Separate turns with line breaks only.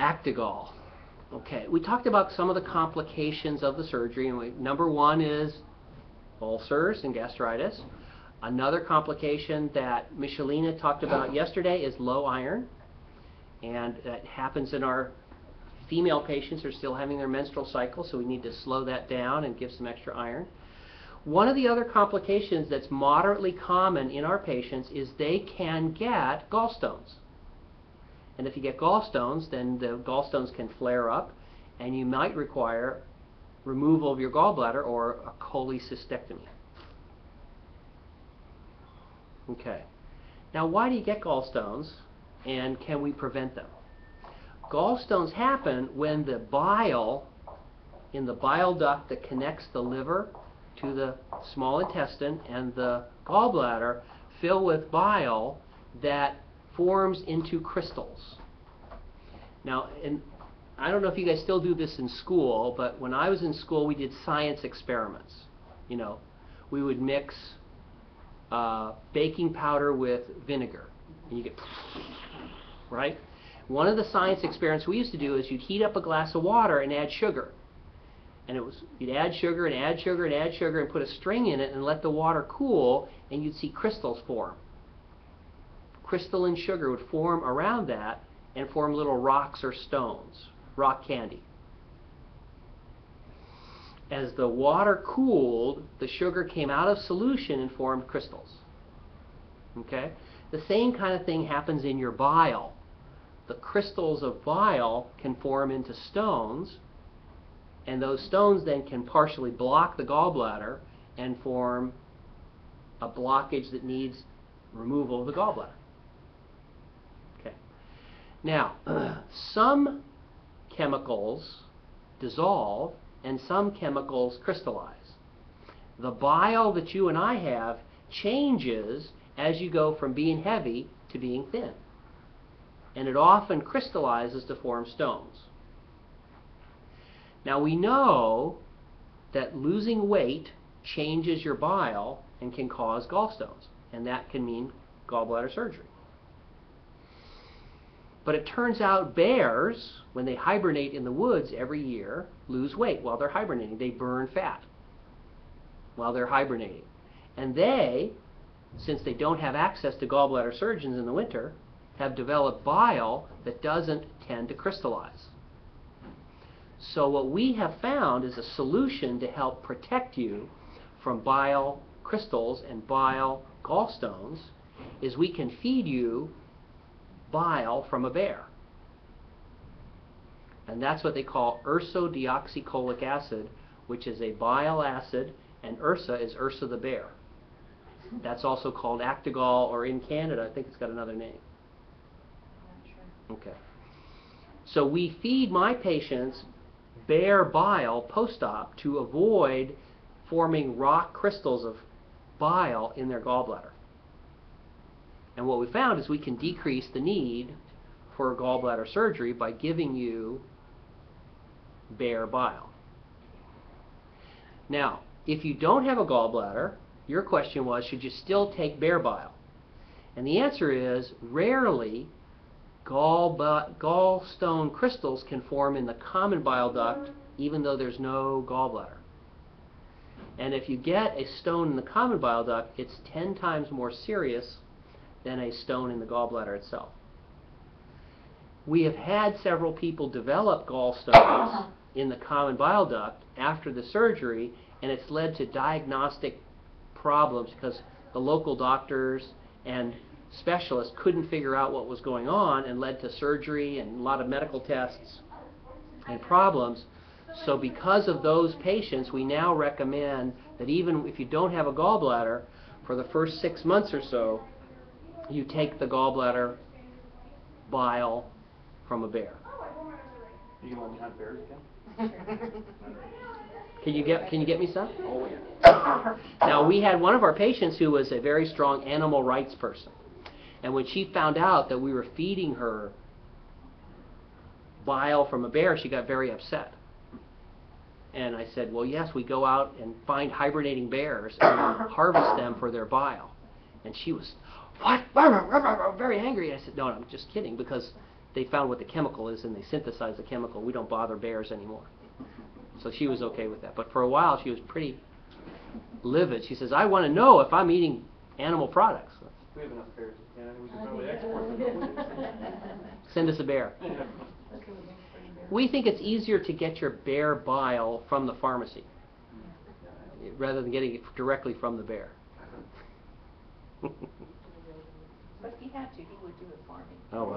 Actigol. Okay, we talked about some of the complications of the surgery, and number one is ulcers and gastritis. Another complication that Michelina talked about yesterday is low iron, and that happens in our female patients who are still having their menstrual cycle, so we need to slow that down and give some extra iron. One of the other complications that's moderately common in our patients is they can get gallstones. And if you get gallstones, then the gallstones can flare up, and you might require removal of your gallbladder or a cholecystectomy. Okay. Now, why do you get gallstones, and can we prevent them? Gallstones happen when the bile in the bile duct that connects the liver to the small intestine and the gallbladder fill with bile that forms into crystals. Now, I don't know if you guys still do this in school, but when I was in school, we did science experiments. You know, we would mix baking powder with vinegar, and you get, right? One of the science experiments we used to do is you'd heat up a glass of water and add sugar. And it was, you'd add sugar and add sugar and add sugar and put a string in it and let the water cool, and you'd see crystals form. Crystalline sugar would form around that and form little rocks or stones, rock candy. As the water cooled, the sugar came out of solution and formed crystals. Okay? The same kind of thing happens in your bile. The crystals of bile can form into stones, and those stones then can partially block the gallbladder and form a blockage that needs removal of the gallbladder. Okay. Now, some chemicals dissolve and some chemicals crystallize. The bile that you and I have changes as you go from being heavy to being thin. And it often crystallizes to form stones. Now we know that losing weight changes your bile and can cause gallstones, and that can mean gallbladder surgery. But it turns out bears, when they hibernate in the woods every year, lose weight while they're hibernating. They burn fat while they're hibernating. And they, since they don't have access to gallbladder surgeons in the winter, have developed bile that doesn't tend to crystallize. So what we have found is a solution to help protect you from bile crystals and bile gallstones is we can feed you bile from a bear. And that's what they call ursodeoxycholic acid, which is a bile acid, and ursa is Ursa the bear. That's also called Actigol, or in Canada, I think it's got another name. Okay. So we feed my patients bear bile post-op to avoid forming rock crystals of bile in their gallbladder. And what we found is we can decrease the need for gallbladder surgery by giving you bear bile. Now, if you don't have a gallbladder, your question was, should you still take bear bile? And the answer is, rarely gallstone crystals can form in the common bile duct even though there's no gallbladder. And if you get a stone in the common bile duct, it's 10 times more serious than a stone in the gallbladder itself. We have had several people develop gallstones in the common bile duct after the surgery, and it's led to diagnostic problems because the local doctors and specialists couldn't figure out what was going on, and led to surgery and a lot of medical tests and problems. So because of those patients, we now recommend that even if you don't have a gallbladder, for the first 6 months or so, you take the gallbladder bile from a bear.
You can let me hunt bears again?
Can you get me some?
Oh, yeah.
Now, we had one of our patients who was a very strong animal rights person. And when she found out that we were feeding her bile from a bear, she got very upset. And I said, well, yes, we go out and find hibernating bears and harvest them for their bile. And she was, what? Very angry. I said, no, I'm just kidding, because they found what the chemical is and they synthesize the chemical. We don't bother bears anymore. So she was okay with that. But for a while she was pretty livid. She says, I want to know if I'm eating animal products.
We have enough bears in Canada. We can probably export them.
Send us a bear. We think it's easier to get your bear bile from the pharmacy rather than getting it directly from the bear.
But he had to, he would do it for me.
Oh, well.